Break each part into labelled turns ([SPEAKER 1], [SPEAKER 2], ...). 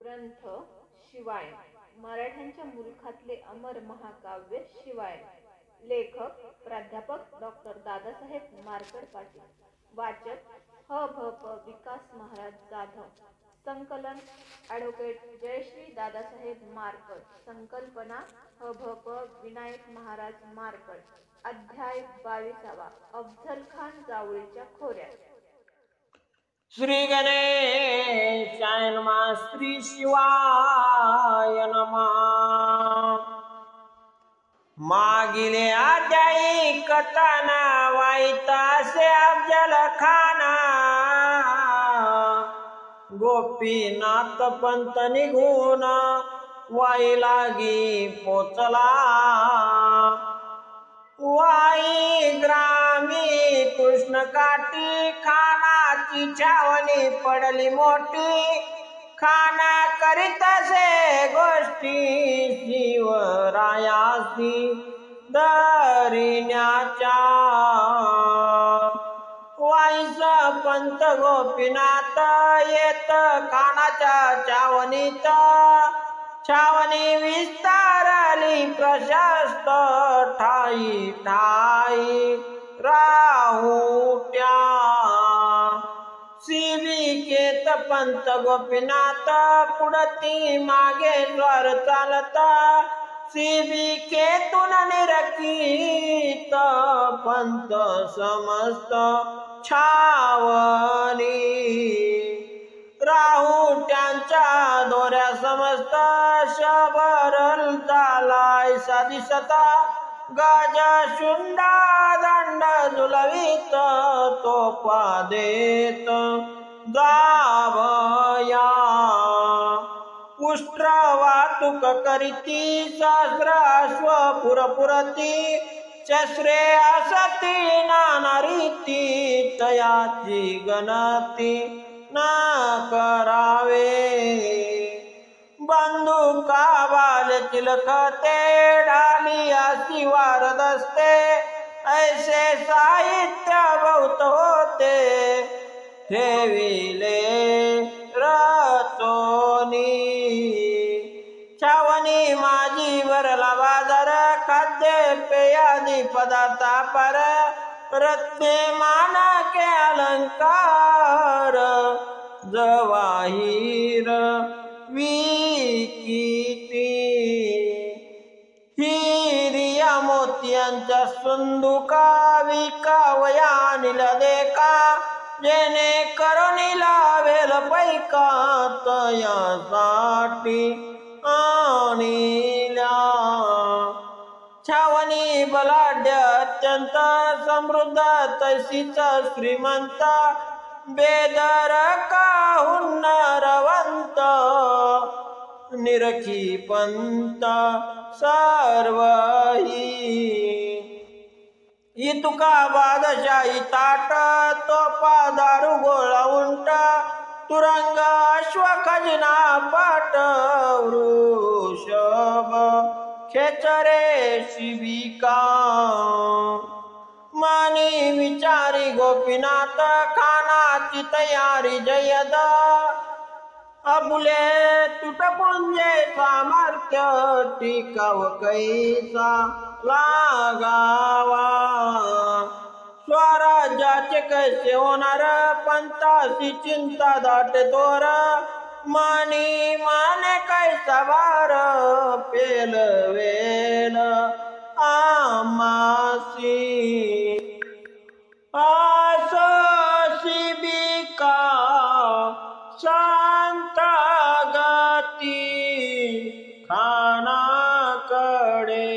[SPEAKER 1] ग्रंथ शिवायन, मराठ्यांच्या मुलखातले अमर महाकाव्य शिवायन. लेखक प्राध्यापक डॉक्टर दादासाहेब मार्कड पाटील. वाचक ह.भ.प. विकास महाराज जाधव. संकलन ॲडव्होकेट जयश्री दादासाहेब मार्कड. संकल्पना ह.भ.प. विनायक महाराज मार्कड. अध्याय 22. अफझल खान जावळीच्या खोऱ्यात.
[SPEAKER 2] श्री गणेशाय नमः. श्री शिवाय नमः. मागिले अध्यायी कथाना वाईतासे अफझल खाना. गोपीनाथ पंत निघून वाई लागी पोचला. वाई ग्रामी कृष्ण काठी खानाची छावणी पडली मोठी. खाना करीतसे गोष्टी शिवरायासी दरिण्याच्या. वाईस पंत गोपीनाथ येत खानाच्या छावणीत. छावणी विस्तारली प्रशस्त ठाई ठाई राहुट्या. शिबिकेत पंत गोपीनाथ पुढती मागे द्वार चालत. शिबिकेतून निरखीत पंत समस्त छावणी. राहुट्यांच्या दोऱ्या समस्त शबरल झालाय सादिसता. गज शुंडा दंड झुलवीत तोफा देत जावया. उष्ट्र वाहतूक करीती सहस्र अश्व पुरपुरती. शस्त्रे असती नाना रीती तयाची गणती न करावे. बंदुका बाल चिलखते ढाली अशी वारद असते. ऐसे साहित्य बहुत होते ठेविले रचोनी. छावणी माझी भरला बाजार खाद्य पेयादी पदार्था पर. रत्ने मानके अलंकार जवाहीर विकिती. हिरिया मोत्यांच्या संदुका विकावया अनिल देखा. जेणे करून लावेल पैका तयासाठी आणिल्या. छावणी बलाढ्य अत्यंत समृद्ध तैसीच श्रीमंत. बेदर काहुन रवंत निरखी पंत सर्वही. इतुका बादशाही ताट तोफा दारू गोळा उंट. तुरंग अश्व खजिना पाट वृषभ खेचरे शिबिका. मनी विचारी गोपीनाथ खानाची तयारी जयद. अबुले तुटपुंजे सामर्थ्य टिकाव कैसा लागावा. स्वराज्याचे कैसे होणार पंतासी चिंता दाटे तोर. मनी माने कैसा भार पेलवेल आमासी. आसो शिबिका शांत गती खानाकडे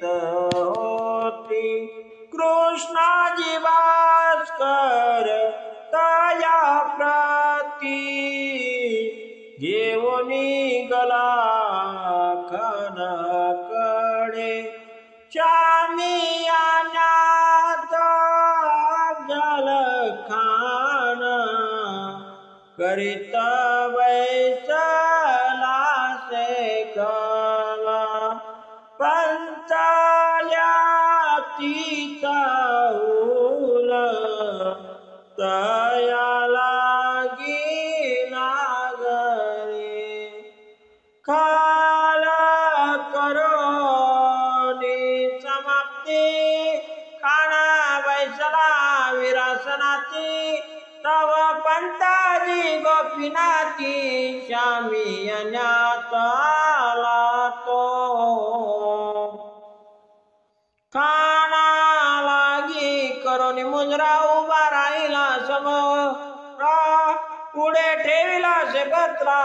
[SPEAKER 2] होती. कृष्णाजी भास्कर तया प्रती. घेऊन गला खानाकडे. शामियानात अफझल खान करीत बैसला से कला. पंचाल्या तिचा हुल तया लागी नाग ती शामियान्यात आला तो. खाना लागी करून मुजरा उभा राहिला समोर. पुढे ठेविला शकत्रा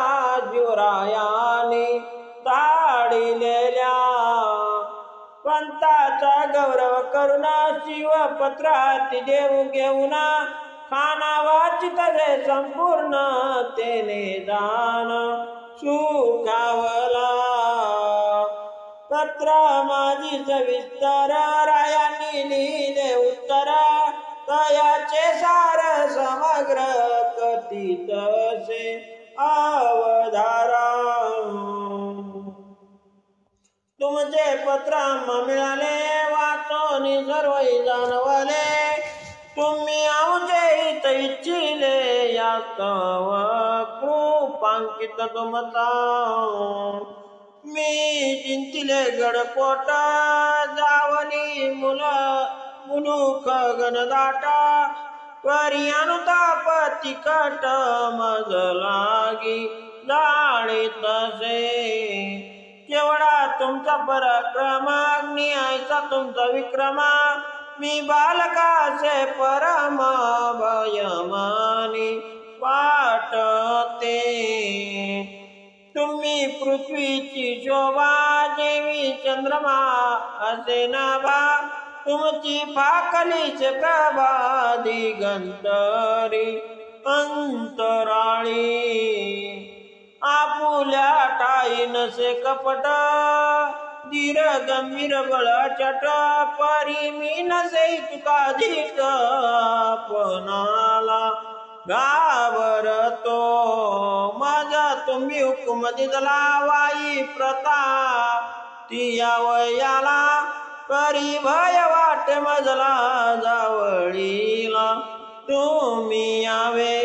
[SPEAKER 2] शिवरायाने धाडिलेल्या. पंताचा गौरव करून शिवपत्र हाती देऊ घेऊन खाना वाचित संपूर्ण तेने दान सुखावला. पत्र माझी सविस्तर रायांनी लिहिले उत्तर. तयाचे सार समग्र कथित से अवधारा. तुमचे पत्र मिळाले वाचून सर्वही जाणवले. तुम्ही आमचे हित इच्छिले यास्तव कृपांकित तुमचा. मी चिंतिले गडकोट जावली मुलुख गणदाट. परी अनुताप तिकट मज लागी जाणे तसे. केवढा तुमचा पराक्रम अग्नी ऐसा तुमचा विक्रम. मी बालकाचे परम भयमानी वाटते. तुम्ही पृथ्वीची शोभा जेवी चंद्रमा असे नाभा. तुमची फाकलीच प्रभा दिगंतरी अंतराळी. आपुल्या ठाई नसे कपट धीर गंभीर बळचट. परी मी नसे तुकाधिक आपणाला घाबरतो. माझा तुम्ही हुकुम दिला वाई प्रता ती यावयाला. परी भय वाटे मजला जावळीला तुम्ही यावे.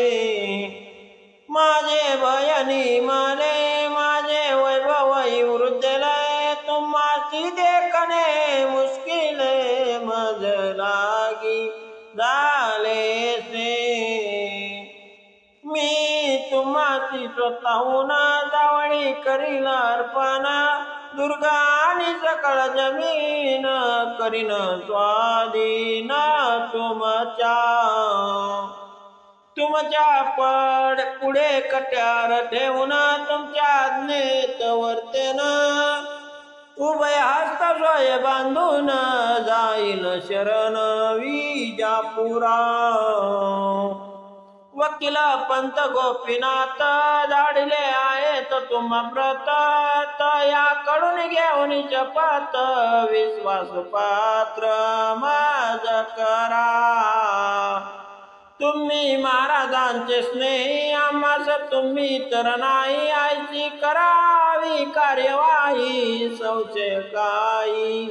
[SPEAKER 2] माझे भयनी मने माझे वैभव वृद्धले. तुम्हाची देखणे मुश्किले मज लागी झाले से. मी तुम्हाची स्वतःहून जावळी करील अर्पण. दुर्गा आणि सकळ जमीन करीन स्वाधीन तुमच्या. पुढे कट्यार ठेवून तुमच्या आज्ञेत वर्तेन. उभय हस्त सोय बांधून जाईल शरण विजापुरा. वकील पंत गोपीनाथ धाडिले आहेत तुम्हा व्रत. तयाकडून घेऊन शपथ विश्वास पात्र माझ करा. तुम्ही महाराजांचे स्नेही आम्हास तुम्ही तर नाही. आयची करावी कार्यवाही संशय काही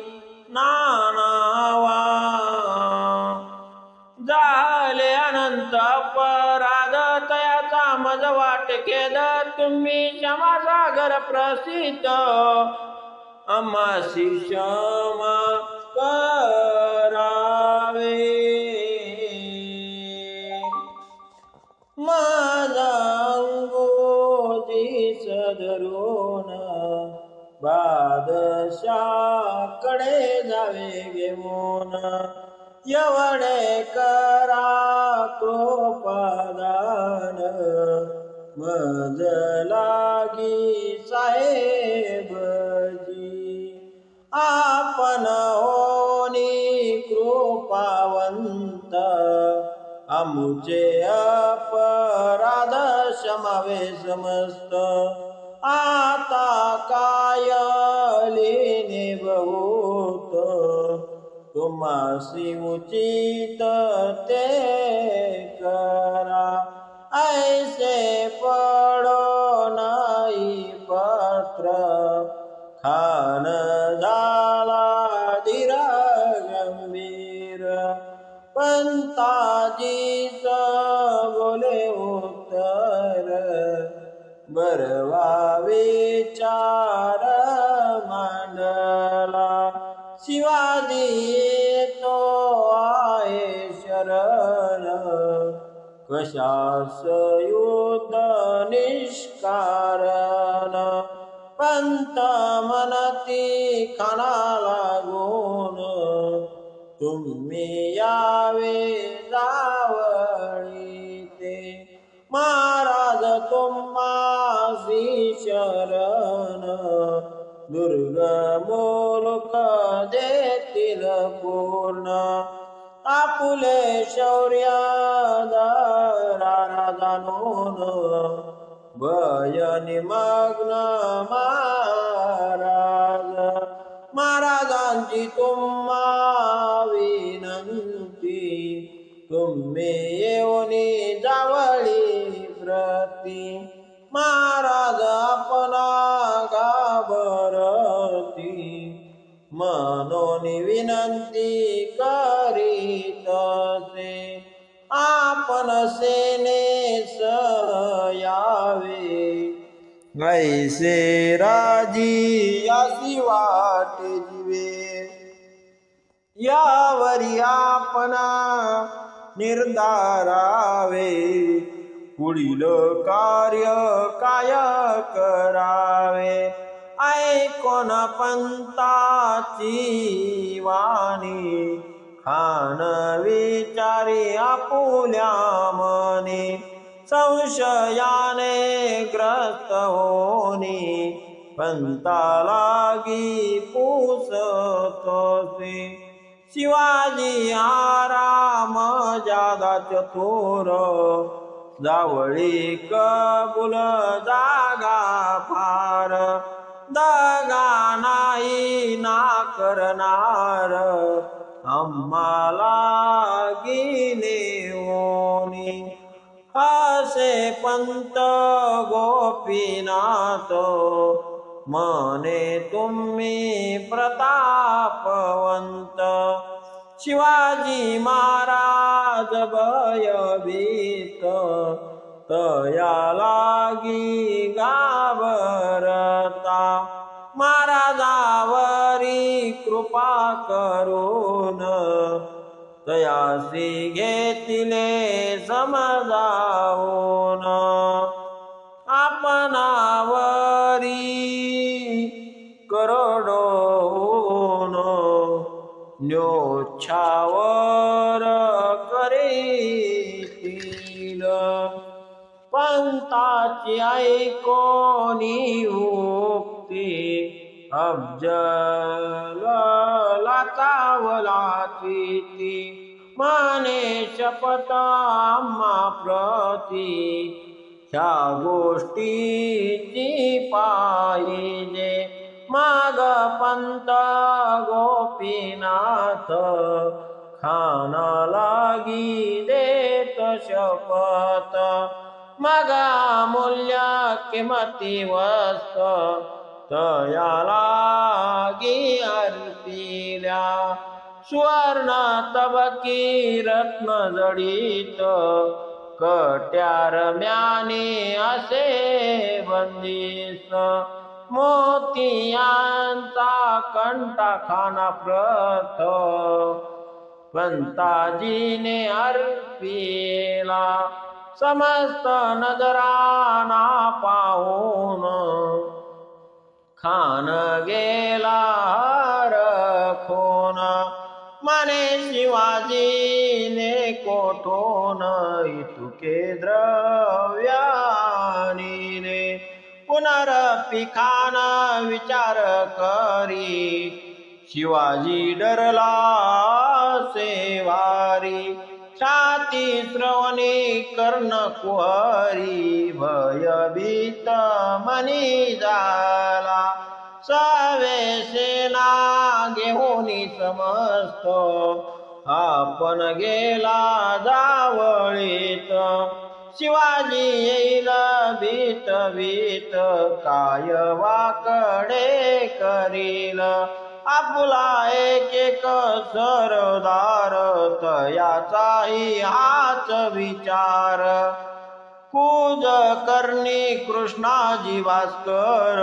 [SPEAKER 2] नानावा. झाले अनंत अपराध तयाचा मज वाटकेद. तुम्ही क्षमासागर प्रसिद्ध आम्हासी क्षमा करावे. माझा अंगोजी सदरून बादशाकडे जावे घेऊन. एवढे करा कृपादान मज लागी साहेबजी. आपण होनी कृपावंत आमुचे अपराध क्षमावे समस्त. आता काय लिहिणे बहुत तुम्हासी उचित ते करा. ऐसे पडो नाही पत्र खान झाला धीर गंभीर. पंताजीच बोले उत्तर बरवा विचार मांडला. शिवाजी तो आहे शरण कशास युद्ध निष्कारण पंत म्हणती खाना लागून तुम्ही यावे जावळी ते महाराज तुम्हासी शरण दुर्गमूलक देतील पूर्ण आपुले शौर्य दरारा जाणून भय निमग्न महाराज महाराजांची तुम्हा विनंती तुम्ही येऊनी जावळी प्रती महाराज आपला घाबरती मनोनी विनंती करीतसे आपण सेनेस यावे ऐसे राजी यासी वाटे जीवे यावरी आपणा निर्धारावे पुढील कार्य काय करावे ऐकोन पंताची वाणी खान विचारी आपुल्या मनी संशयाने ग्रस्त होनी पंता लागी पुसतोसी शिवाजी आराम जादा चतुर जावळी कबूल जागा फार दगा नाही ना करणार आम्हाला गिने ओनी असे पंत गोपीनाथ मने तुम्ही प्रतापवंत शिवाजी महाराज भयभीत तया लागी घाबरता महाराजावरी कृपा करून तयासी घेतिले समजावून आपणावरी करोडोन न्योच्छावर करीतील पंताची ऐकोनी उक्ती अफजलाचावलाची ती माने शपथ आम्हा प्रती ह्या गोष्टीची पाहिजे माग पंत गोपीनाथ खाना लागी देत शपथ मगा मूल्य किमती वस्त तया लागी अर्पिल्या सुवर्ण तबकी रत्न जडित कट्यार म्याने असे बंदिस्त मोतियांचा कंठा खाना प्रथ पंताजीने अर्पिला समस्त नजराना पाहून खान गेला रखोन माने शिवाजीने कोठोन इतुके द्रव्यानीने पुनरपि खान विचार करी शिवाजी डरला सेवारी छाती श्रवणी कर्ण कुहरी भयभीत मनी झाला सवे सेना घेऊनी समस्त आपण गेला जावळीत शिवाजी येईल भीत भीत काय वाकडे करील आपुला एक एक सरदार तयाचाही हाच विचार कुज करणी कृष्णाजी भास्कर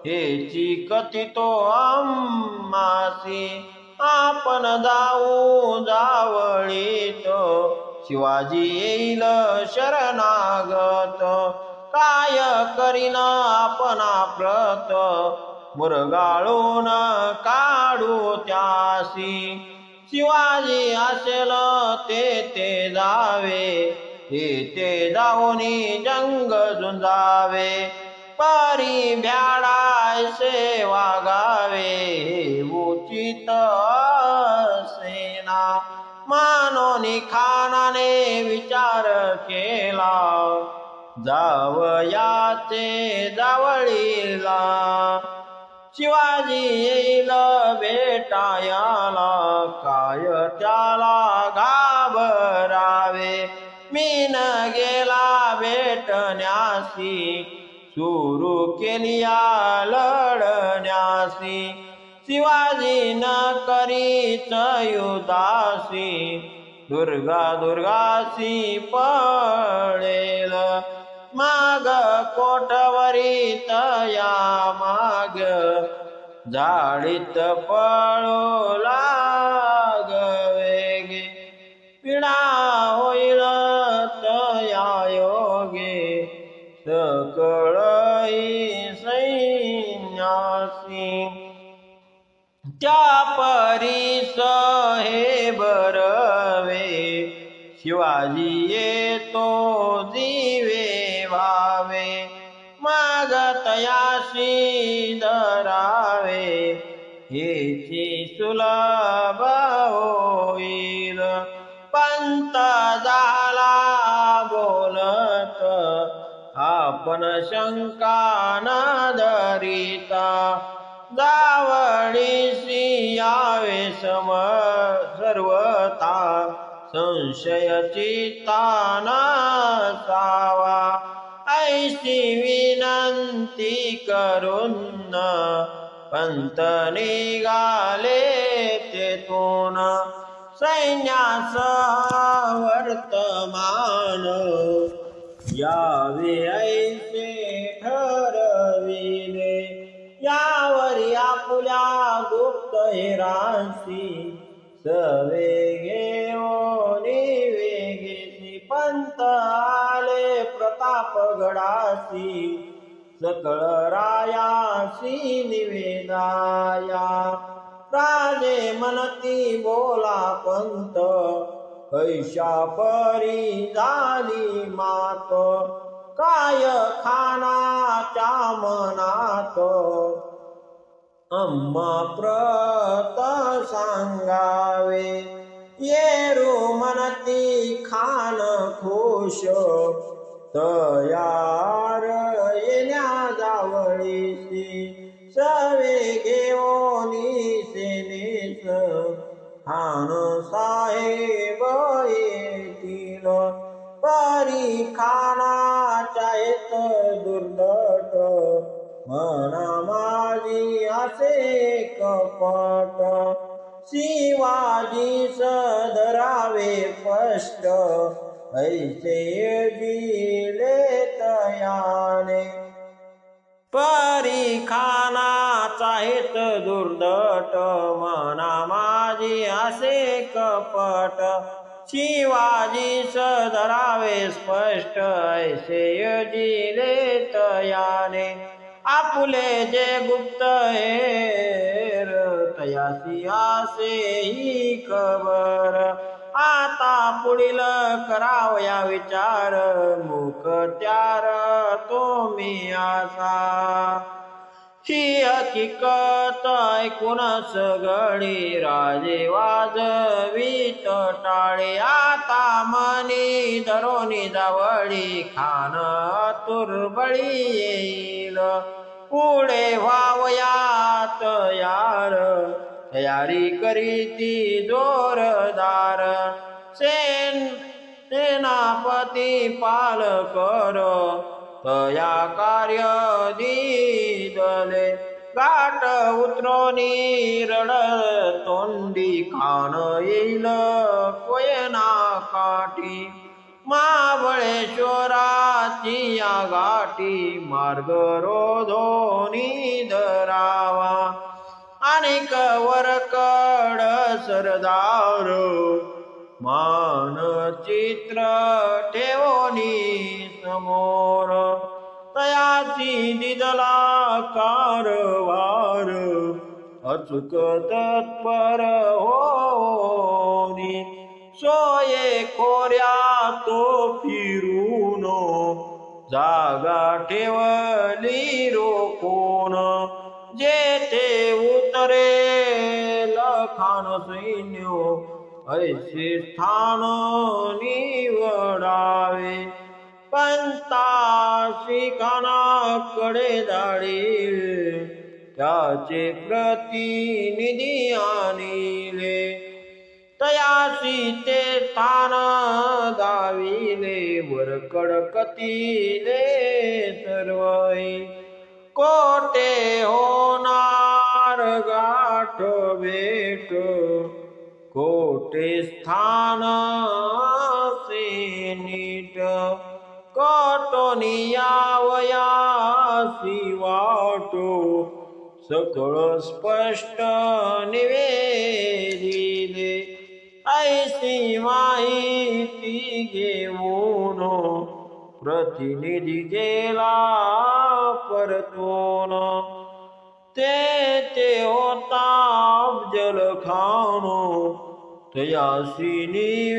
[SPEAKER 2] हेची कथितो आम्हासी आपण जाऊ जावळीत शिवाजी येईल शरणागत, काय करीन आपणा प्रत, मुरगाळून काढू त्यासी. शिवाजी असेल ते जावे, ते जाऊनी जंग झुंजावे, परी भ्याडायसे वागावे, उचित असेना. मानोनी खानाने विचार केला, जावयाचे जावळीला. शिवाजी येईल भेटायाला, काय त्याला घाबरावे, मीन गेला भेटण्यासी, सुरू केलिया लढण्यासी. शिवाजी न करीच युधासी, दुर्गासी पळेल, माग कोठवरी तया माग, झाडीत पळू लागवेगे, पीडा होईल तया योगे, सकळई सैन्यासी. त्या परीस हे बरवे, शिवाजी येतो जीवे भावे, मागतयासी धरावे, हेची सुलभ होईल. पंत झाला बोलत, आपण शंका न धरिता, जावळीसी यावे सर्वता, संशय चित्ता नसावा. ऐशी विनंती करून पंत निघाले तेथून, सैन्यासह वर्तमान, यावे ऐसे ठरविले. यावरी आपुल्या गुप्त हेरांसी, सवे घेऊनी वेगेसी. पंत आले प्रतापगडासी, सकळ रायासी निवेदाया. राजे मनती बोला पंत, कैशा परी झाली मात, काय खानाच्या मनात, अम्मा प्रत सांगावे. येरू म्हणती खान खुश, तयार येण्या जावळीसी. सवे घेऊनी सेनेस, खान साहेब येतील. परी खानाच्या येत दुर्दट, मना माझी असे कपट. शिवाजी सधरावे स्पष्ट, ऐसे जिले तयाने. परी खानाचा हेत दुर्दट, मना माझी असे कपट. शिवाजी सधरावे स्पष्ट, ऐसे जिले तयाने. आपुले जे गुप्त हेर, तयासी आसे ही खबर. आता पुढील करावया विचार, मुख त्यार तुम्ही आसा. ही हकीकत ऐकून सगळी राजे वाजवीत टाळे. आता मनी धरोनी जावळी, खान तुरबळी येईल. पुढे व्हावयात यार, तयारी करीती जोरदार. सेनापती पालकर, तया कार्य दिदले. गाठ उतरोनी रड तोंडी, खान येईल कोयना काठी. महाबळेश्वराची या गाठी, मार्ग रोधोनी धरावा. अनेक वरकड सरदार, मानचित्र ठेवणी समोर तयासी दिदला कारभार अचूक तत्पर होनी सोये खोऱ्या तो फिरून जागा ठेवली रोखून जेथे उतरेल खान सैन्य ऐसे स्थान निवडावे पंताशी खानाकडे धाडीले त्याचे प्रतिनिधी आणिले तयासी ते स्थान दाविले वर कडकतीले सर्वई कोटे होणार गाठ भेट कोटे स्थान से नीट कोटोनी यावयासी वाटो सकळ स्पष्ट निवेदिले ऐसी माहिती घेऊन प्रतिनिधी गेला परतून ते होता अफजल खान तयासी निवेदिले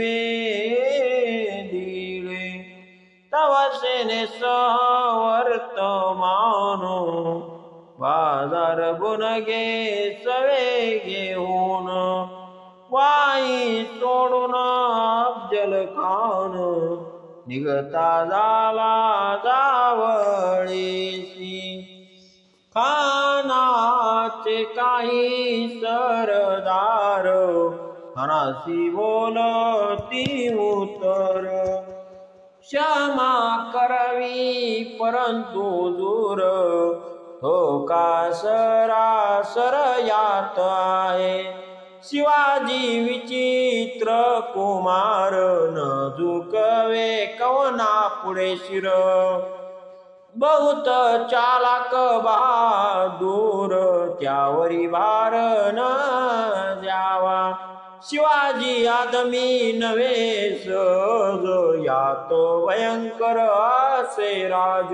[SPEAKER 2] तव सेने वर्तमान बाजार बुनगे सवे घेऊन वाई सोडून अफजल खान निघता झाला जावळीसी खानाचे काही सरदार खानासी बोलती उतर क्षमा करावी परंतु दूर हो का सरासर यात आहे शिवाजी विचित्र कुमार न झुकवे कवना पुढे शिर बहुत चालाक बहादूर त्यावरी भार न द्यावा शिवाजी आदमी नव्हे सहज यात भयंकर असे राज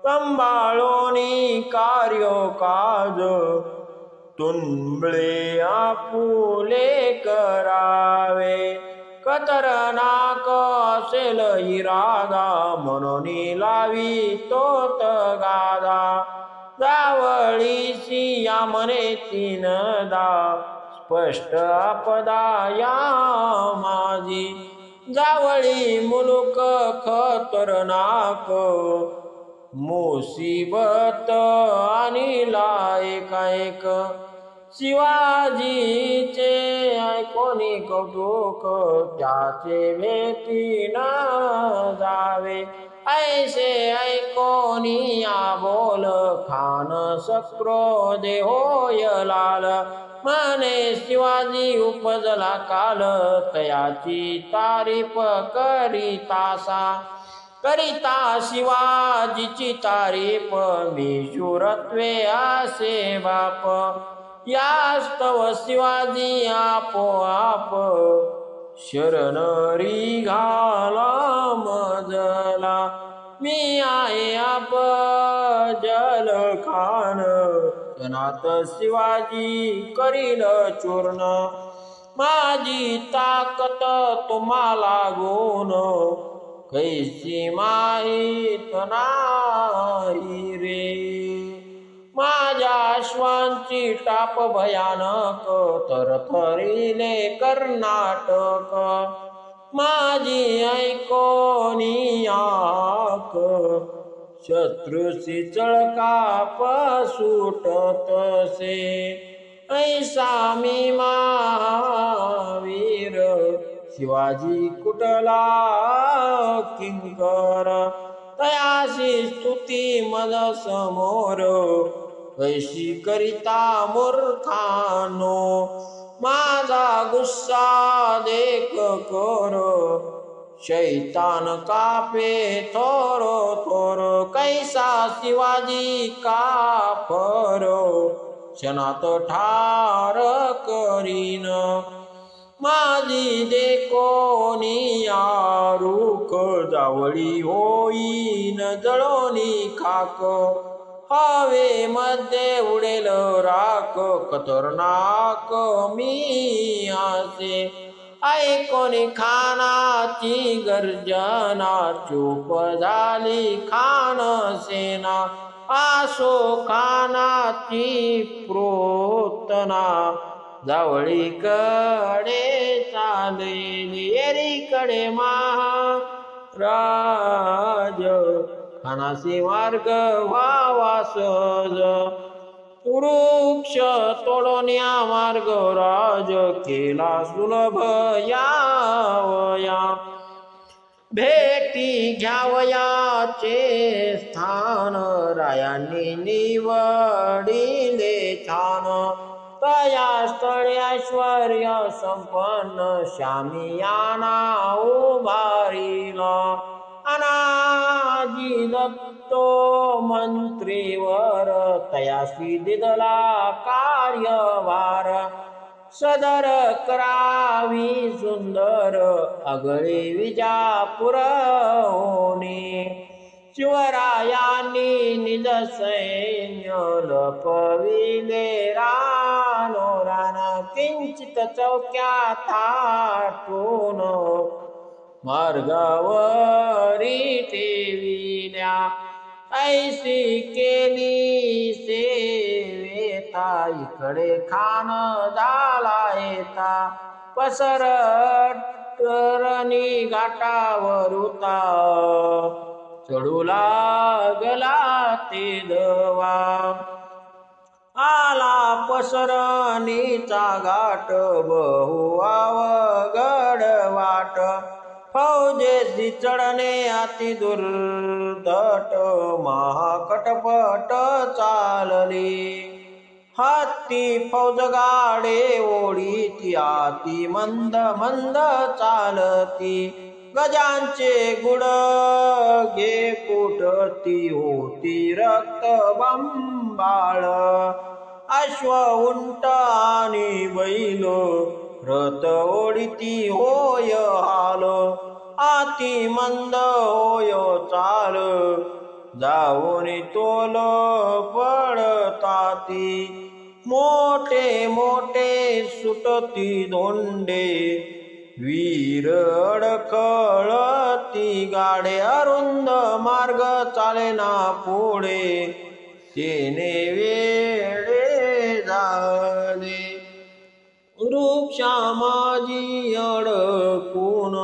[SPEAKER 2] संभाळोनी कार्यकाज तुंबळे आपुले करावे खतरनाक असेल इरादा म्हणून लावी तोत गादा जावळीसी या मने तीनदा स्पष्ट आपदा या माझी जावळी मुलुक खतरनाक मुसीबत आणिला एकाएक शिवाजीचे ऐकोनी कौतुक त्याचे भेटी न जावे ऐसे ऐकोनी बोल खान सक्रोधे होय लाल मने शिवाजी उपजला काल तयाची तारीफ करिता शिवाजीची तारीफ मी शूरत्वे असे बाप यास्तव शिवाजी आपोआप शरणरी घाला मजला मी आहे अफजल खान तनात शिवाजी करील चूर्ण माझी ताकद तुम्हाला गुण कैसी माहीत नाही रे माझ्या अश्वांची टाप भयानक तरथरीले कर्नाटक माझी ऐकोनी आक शत्रूसी चळकाप सुटतसे ऐसा मी महावीर शिवाजी कुटला किंकर तयासी स्तुती मद समोर कैशी करिता मूर्खानो माझा गुस्सा देख कर शैतान कापे थोरो थोरो कैसा शिवाजी काफर क्षणात ठार करीन माझी दे कोणी आरुख जावळी होईन जळोनी खाक हवेमध्ये उडेल राख खतरनाक मी आसे ऐकोनी खानाची गर्जना चूप झाली खान सेना आसो खानाची प्रोतना जावळीकडे चालेली एरीकडे महाराज खानासी मार्ग व्हावा सहज वृक्ष तोडोन्या मार्ग राज केला सुलभ यावया भेटी घ्यावयाचे स्थान रायांनी निवडिले छान तया स्थळी ऐश्वर्य संपन्न शामियाना उभारिला अनाजी दत्तो मंत्रीवर तयासी दिदला कार्यभार सदर करावी सुंदर अगळे विजापूर होणे शिवरायांनी निज सैन्य लपविले रानोरान किंचित चौक्या थाटून मार्गावरी ठेविल्या ऐसी केली सेवेता इकडे खान झाला येता पसरटरणी घाटावर उता चढू लागला ते दवा आला पसरणीचा घाट बहु अवघड वाट फौजेसी चढणे अति दुर्धट महाकटपट चालली हत्ती फौज गाडे ओढीती अति मंद मंद चालती गजांचे गुडघे फुटती होती रक्त बंबाळ अश्व उंट आणि बैल रथ ओढीती होय हाल अति मंद होय चाल जाऊन तोल पडताती मोठे मोठे सुटती धोंडे वीर अडखळती गाडे अरुंद मार्ग चालेना पुढे तेने वेडे झाले वृक्षा माझी अडकून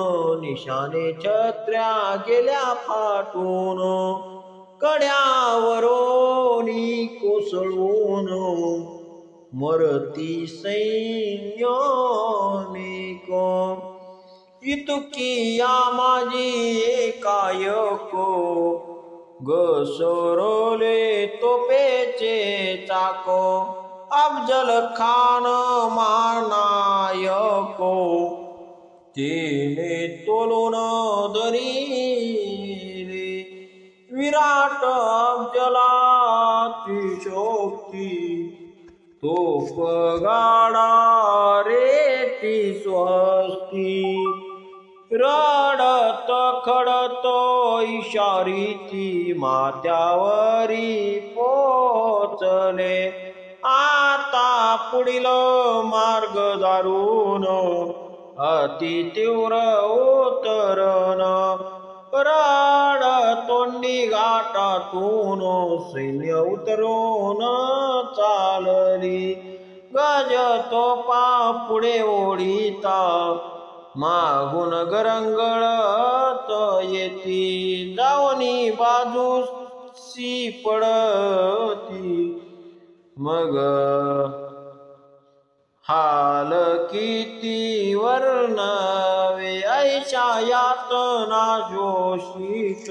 [SPEAKER 2] निशाने छत्र्या गेल्या फाटून कड्यावरोनी कोसळून मरती सैन्यानिक इतुकी या माझी एकायक घसरले तोपेचे चाक अफजल खान मानायक तिने तोलून धरिले विराट अफजलाची शोक्ती तोफ गाडा रेटी स्वस्ती रडत खडत इशारीती माथ्यावरी पोचले आता पुढील मार्ग दारून अति तीव्र उतरण रड तोंडी घाटातून सैन्य उतरून चालली गज तोपा पुढे ओढीता मागून गरंगळत येती जावनी बाजूसी पडती मग हाल किती वर्णवे ऐशा यातना जोशीत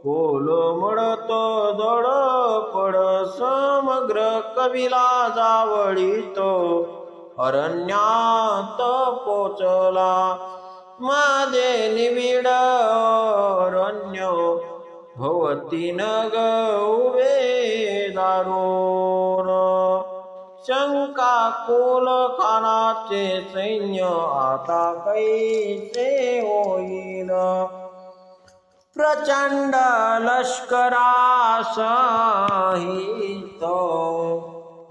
[SPEAKER 2] कोलमडत धडपड समग्र कविला जावळीत अरण्यात पोचला माझे निविड अरण्य भवती नग उभे दारुण शंका कुल खानाचे सैन्य आता कैसे होईल. प्रचंड लष्करासहित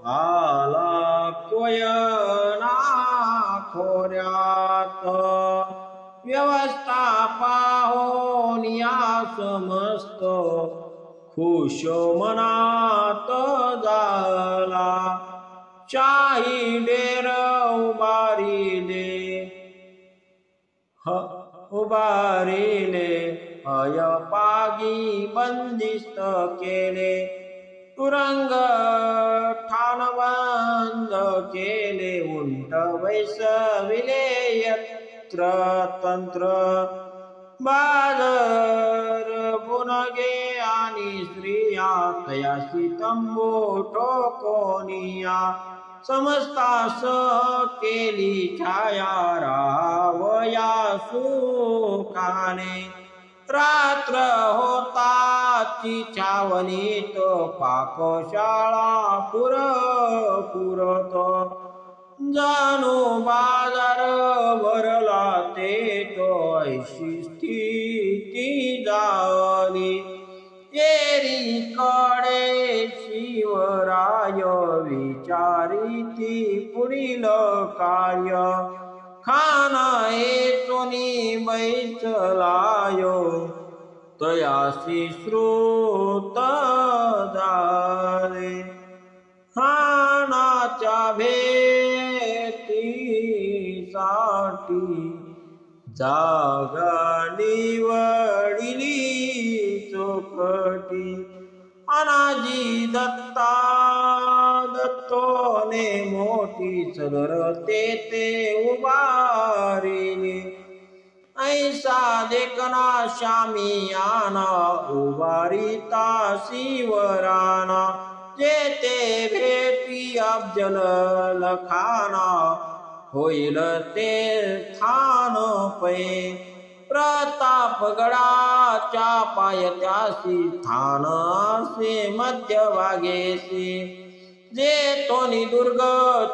[SPEAKER 2] आला कोयना खोऱ्यात. व्यवस्था पाहून या समस्त खुश मनात झाला. शाही डेर उभारिले अयपागी बंदिस्त केले. तुरंग ठाण बंद केले. उंट बैसविले यत्र तंत्र. बाजार बुनगे आणि स्त्रिया तयासी तंबू ठोकोनिया. समस्तास केली छाया रावया सुखाने. रात्र होताची छावणीत पाकशाळा पुरत. जाणू बाजार भरला ते तो ऐशी स्थिती झाली. एकीकडे शिवराय विचारिती पुढील कार्य. खान येचोनी बैसलाय तयासी श्रुत झाले. खानाच्या भेटीसाठी जागा निवडिली चोखटी. अनाजी दत्तोने मोठी सदर तेथे उभारिली. ऐसा देखना शामियाना उभारिता शिवराना. जेते भेटी अफजल खाना होईल ते स्थान पै. प्रतापगडाच्या पायथ्यासी स्थान असे मध्यभागेसी. जे तोनी दुर्ग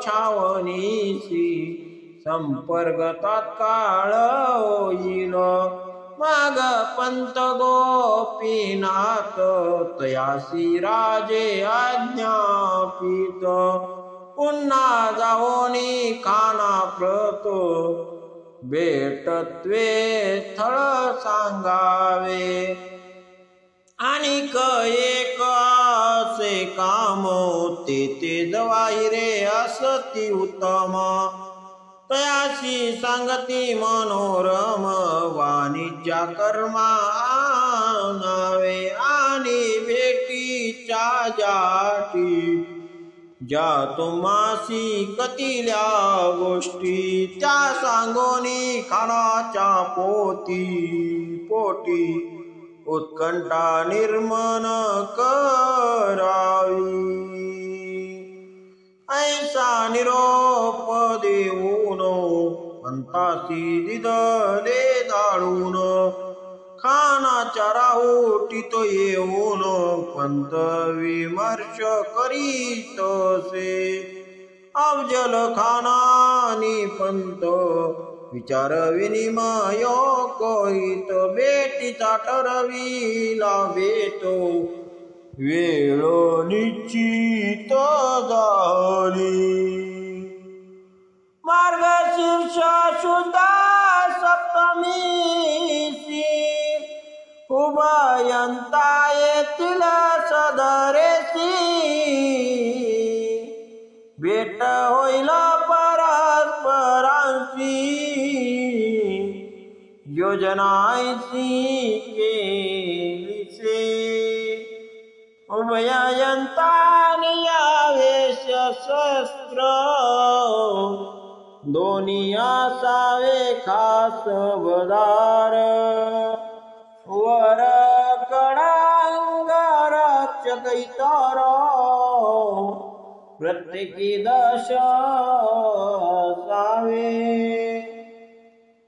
[SPEAKER 2] छावणीसी संपर्क तात्काळ होईल. माग पंत गोपीनाथ तयासी राजे आज्ञापित. पुन्हा जाओनी खाना प्रत भेटत्वे स्थळ सांगावे. आणिक एक असे काम तेथे जवाहिरे असती उत्तम. तयासी सांगती मनोरम वाणिज्या कर्मा आणावे. आणि भेटीच्या जाती ज्या तुम्हासी कतिल्या गोष्टी त्या सांगोनी खानाच्या पोटी उत्कंठा निर्माण करावी. ऐसा निरोप देऊन अंतासी दिदले जाळून. खानाच्या राहुटीत येऊन पंत विमर्श करीतसे. अफजल खानानी पंत विचार विनिमय करीत. भेटीचा ठरविला बेत वेळ निश्चित झाली. मार्गशीर्ष शुद्ध सप्तमीसी उभयंता येतील सदरेसी. भेट होईल परस्परांशी योजनासी केलीसे. उभयंतानी यावेश शस्त्र दोन्ही असावे खास बदार. वर कडांग रक्षक इतर प्रत्येकी 10 असावे.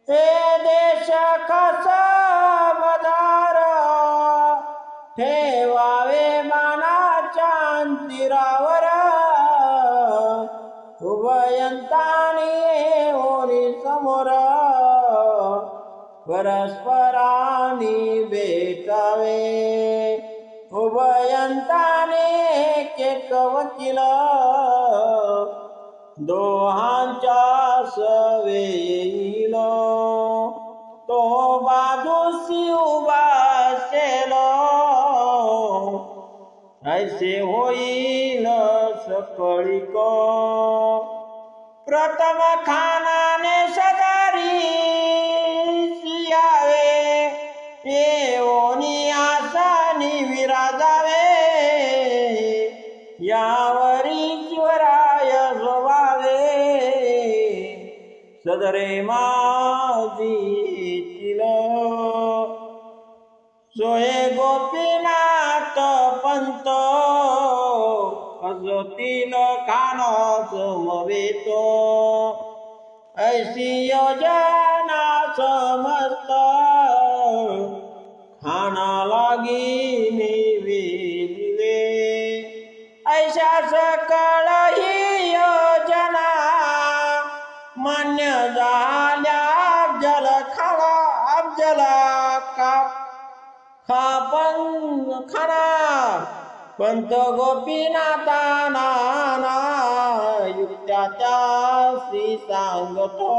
[SPEAKER 2] हे देश खास बदार ठेवावे मानाच्या अंतिरावर. उभयंतानी होनी समोर परस्परांनी भेटावे उभयंताने एक वकील दोहांच्या सवे येईल तो बाजूसी उभा असेल ऐसे होईल सकळीक प्रथम खानाने सदारी सियावे येऊनी आसानी विराजावे यावरी शिवराय जोवावे सदरे माझी तिल सोये गोपीनाथ पंत असतील खाना समवेतो ऐसी योजना समस्त खाना लागी निवेदिले ऐशा सकळ ही योजना मान्य झाल्या अफजल खाना अफजल खाना पंत गोपीनाथाना युक्त्या त्यासी सांगतो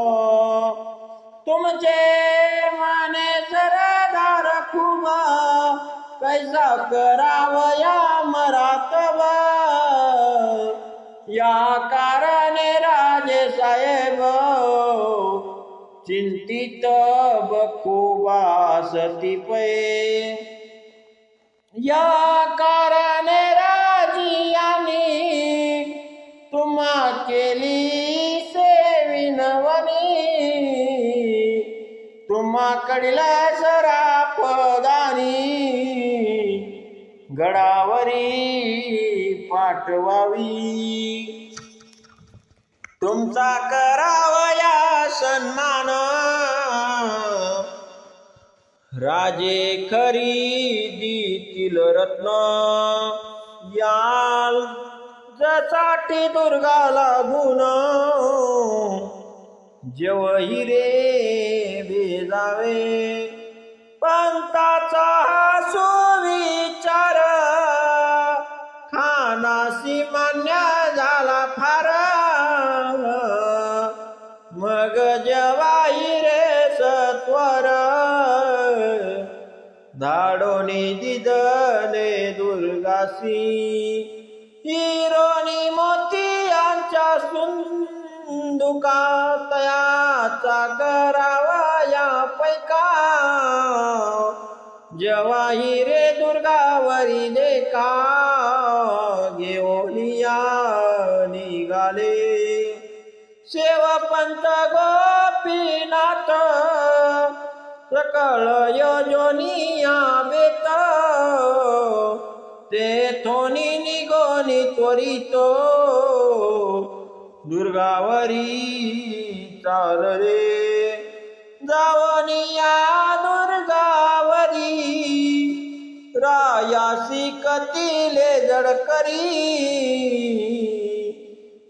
[SPEAKER 2] तुमचे माने सरदार खूप कैसा करावया मरातव या कारणे राजे साहेब चिंतित बखूबा सतीपै या कारणे राजियानी तुम्हा केली सेविनवनी तुम्हाकडील सरापदानी गडावरी पाठवावी तुमचा करावया सन्मान राजे खरीदीतील रत्न याल जसाठी दुर्गा लागून जेव हिरे भेजावे पंताचा हा सुविचार खानासी मान्य झाला फार मग जेव्हा हिरे सत्वर धाडोनी दिदले दुर्गासी हिरोनी मोतियांच्या सुंदुकात याचा करावा या पैका जेव्हा हिरे दुर्गावरी देखा घेऊन या निघाले सेवपंत गोपीनाथ सकळ योजनिया बेत तेथोनी निगोनी त्वरित दुर्गावरी चालले जावनिया दुर्गावरी रायासी कतिले जडकरी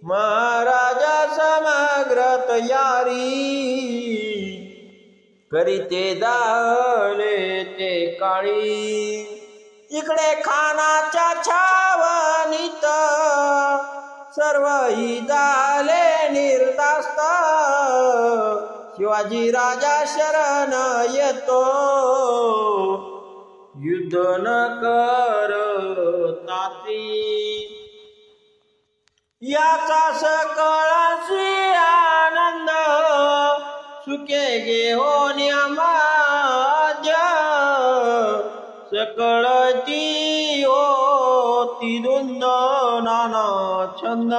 [SPEAKER 2] महाराजा समग्र तयारी करीते झाले ते काळी इकडे खानाच्या छावणीत सर्वही झाले निर्धास्त शिवाजी राजा शरण येतो युद्ध न करताती याचा सकळाशी आनंद सुखे घेऊन माझ्या सकळती होती धुंद नाना छंद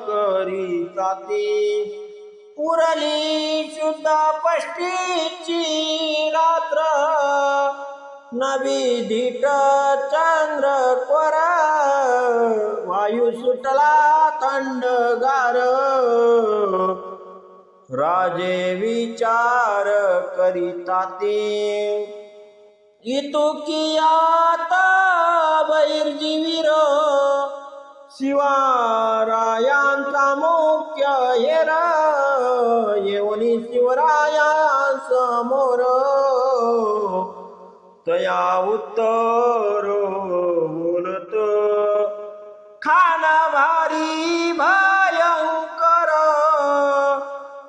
[SPEAKER 2] करी जाती उरली शुद्ध पष्टीची रात्र नभिधीट चंद्र कोर वायू सुटला थंडगार राजे विचार करीताते इतुकियात बैरजीवीर शिवारायांचा मुक्त तया उत्तर बोलत, खान भारी भयंकर,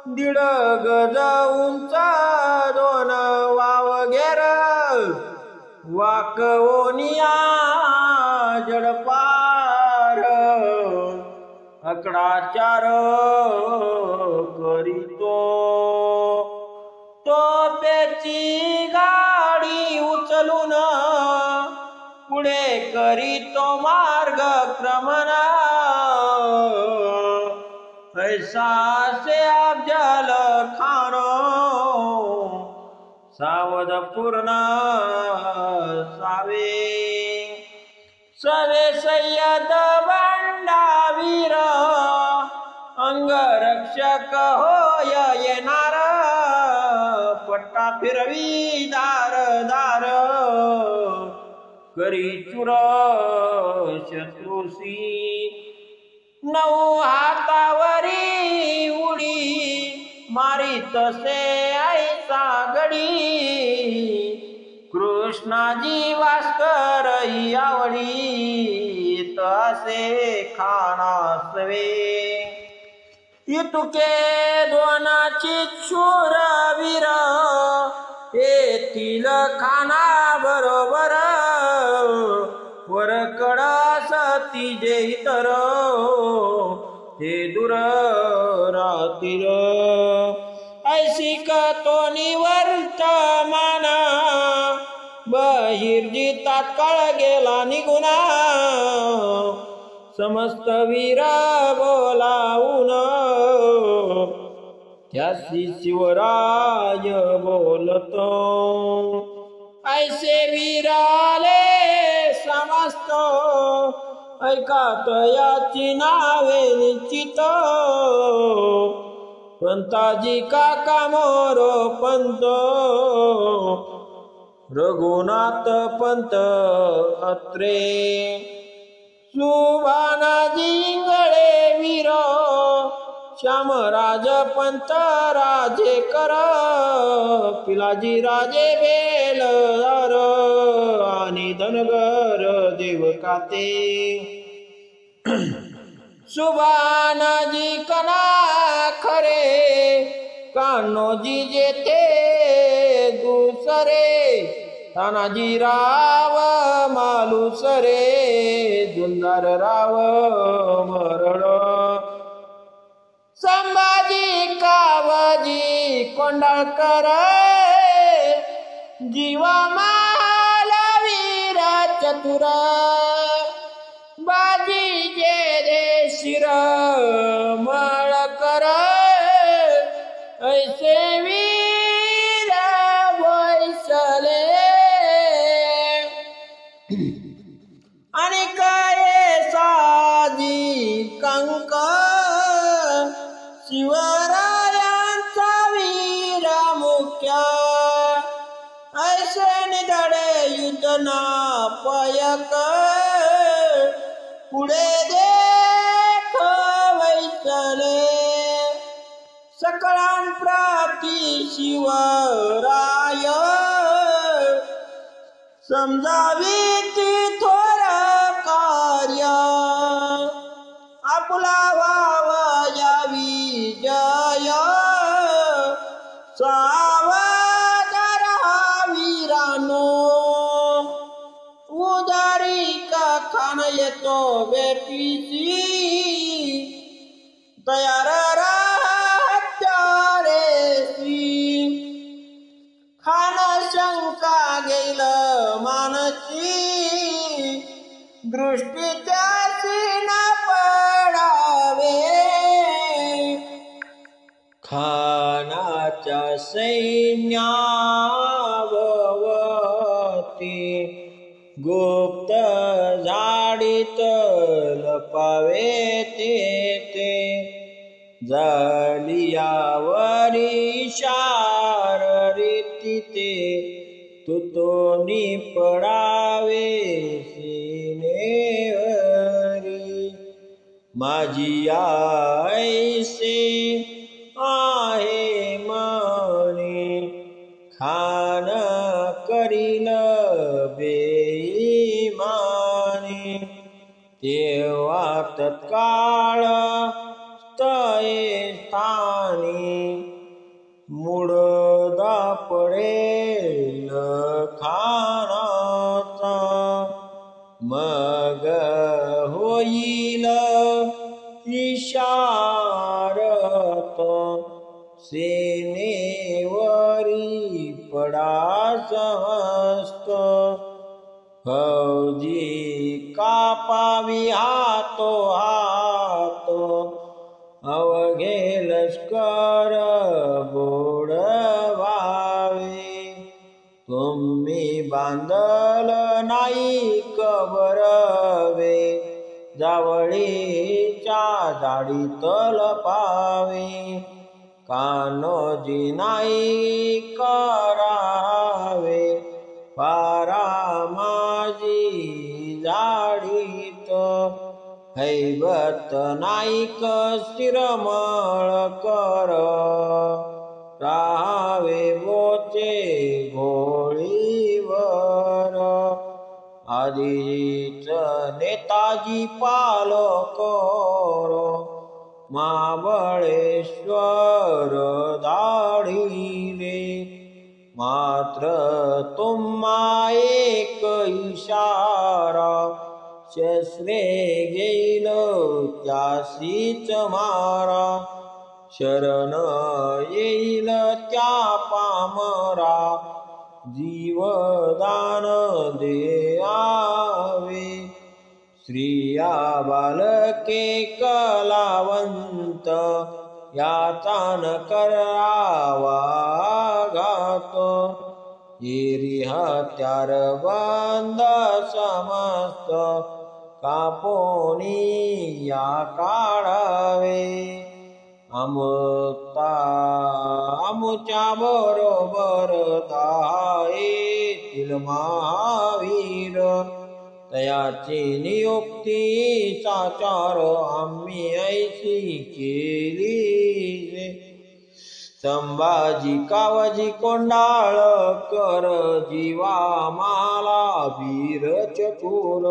[SPEAKER 2] 1.5 गज उंच 2 वावगेर, वाकवोनिया जडपार, अकडाचार करीतो, तोपेची गाडी उचलून पुढे करीतो मार्गक्रमण, ऐसा से अफजल खान, सावध पूर्ण सावे, सवे सय्यद बंडावीर, अंगरक्षक होय येणार, पट्टा फिरवी दार दार, करी चुर शत्रुसी, 9 हातावरी उडी, मारी तसे ऐसा गडी, कृष्णाजी भास्कर आवडी, तसे खानासवे, इतुके 2 शूरवीर, येथील खाना बरोबर, वरकड सती जे इतर, हे दूर राहतील, ऐसिक तो निवर्तमान, बहिर्जी तात्काळ गेला निघुना, समस्त वीर बोलावून, त्यासी शिवराय बोलतो, ऐसे वीराले समस्त, ऐकात याची नावे निश्चित, पंताजी काका मोर पंत, रघुनाथ पंत अत्रे, सुभानाजी इंगळे वीर, श्यामराज पंत राजेकर, पिलाजी राजे बेलदार, आणि धनगर देवकाते, सुभानाजी कना खरे, कान्होजी जेथे दुसरे, तानाजी राव मालुसरे, जुंदार राव मरळ, संभाजी कावजी कोंडाळकर, जीवा मालवीर चतुर, बाजी जे दे शिर मळकर, ऐसे वीर वैसले, आणि काय साजी कंक, शिवरायांचा वीर मुख्य, ऐसे निधडे युद्धना पयक, पुढे देख वैसले, सकळांप्रती शिवराय, समजावी ती थोर कार्य, आपुला वावया विजय, सावध रहा वीरानो, उदारी का खान येतो बेटीची, तयार खान शंका घेईल मानची, दृष्टी त्याची न पडावे, खानाच्या सैन्यावती, गुप्त झाडीत लपावे ते, झालियावरी शार रीती ते, तुतोनी पडावे सीनेवरी, माझी ऐसे आहे मने, खान करील तेव्हा तत्काळ स्थये स्थानी मुडदा पडेल खानाचा मग होईल इशारत सेनेवरी पडा समस्त फौजी कापावी हातो हात अवघे लष्कर बुडवावे तुम्ही बांधल नाही कबरवे जावळीच्या जाडीत लपावे कान्होजी नाही करावे पारा माझी जाडीत हैबत नाईक शिरमळ कर राहावे बोचे घोळीवर आधीच नेताजी पालकर महाबळेश्वर धाडिले मात्र तुम्हा एक इशारा शस्त्रे घेईल त्यासीच मारा शरण येईल त्या पामरा जीवदान द्यावे स्त्रिया बालके कलावंत याचा न करावा घात एरी हत्यार बंद समस्त कापोनी या काढावे आमुच्या बरोबर येतील महावीर तयाची नियुक्ती साचार आम्ही ऐशी केली संभाजी कावजी कोंडाळ कर जीवा माला वीर चतुर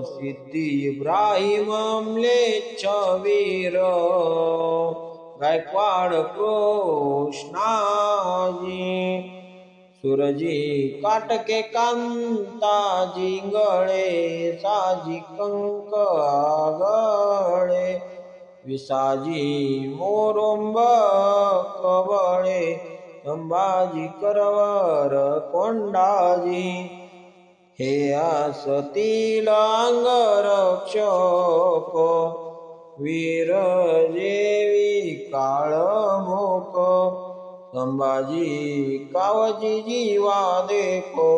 [SPEAKER 2] सिद्धी इब्राहिम म्लेच्छ वीर गायकवाड कृष्णाजी सुरजी काटके कांता जिंगळे साजी कंक आगळे विसाजी मोरुंब कवळे संभाजी करवर कोंडाजी हे असतील अंगरक्षक वीर जेवी काळमुख संभाजी कावजी जीवा देखो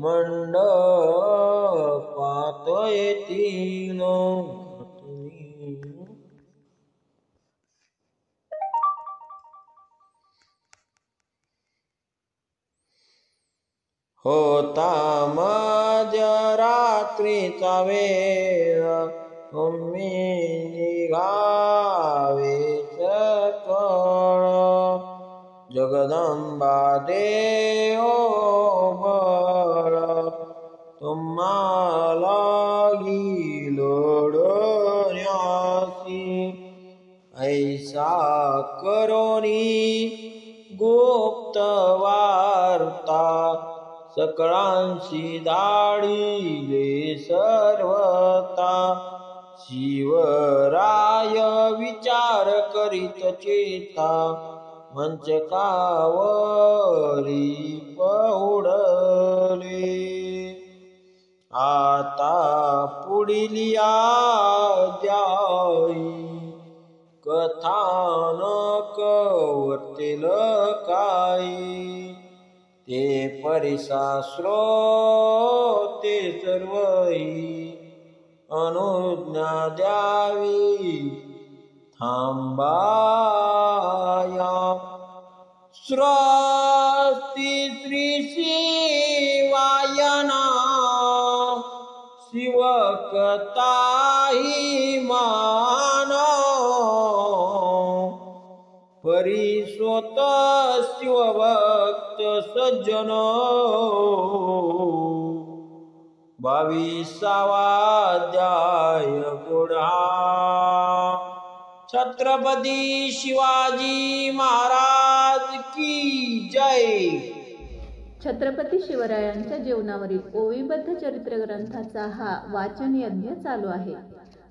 [SPEAKER 2] मंडपात येतील होता मध्यरात्रीचा वेळ तुम्ही निघावे सकळ जगदंबा देव बळ तुम्हाला लोडण्यासी ऐसा करोनी गुप्त वार्ता सकळांशी धाडिले सर्वता शिवराय विचार करीत चेता मंचकावरी पहुडले आता पुढिलिया द्याई कथानक वर्तेल काही ते परिसा श्रोते सर्वही अनुज्ञा द्यावी थांबाया स्वस्ति श्री शिवायना शिवकताही मान परिस्वत शिवभक्त सज्जन 22वा अध्याय छत्रपती शिवाजी महाराज की जय.
[SPEAKER 3] छत्रपती शिवरायांच्या जीवनावरील ओवीबद्ध चरित्र ग्रंथाचा हा वाचन यज्ञ चालू आहे.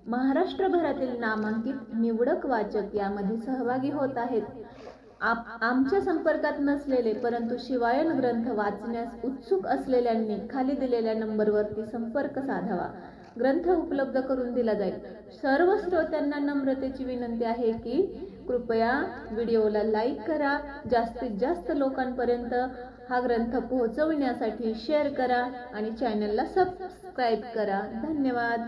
[SPEAKER 3] महाराष्ट्रभरातील नामांकित निवडक वाचक यामध्ये सहभागी होत आहेत. आमच्या संपर्कात नसलेले परंतु शिवायन ग्रंथ वाचण्यास उत्सुक असलेल्यांनी खाली दिलेल्या नंबरवरती संपर्क साधावा. ग्रंथ उपलब्ध करून दिला जाईल. सर्व श्रोत्यांना नम्रतेची विनंती आहे की कृपया व्हिडिओला लाईक करा, जास्तीत जास्त लोकांपर्यंत हा ग्रंथ पोहोचविण्यासाठी शेअर करा आणि चॅनलला सबस्क्राईब करा. धन्यवाद.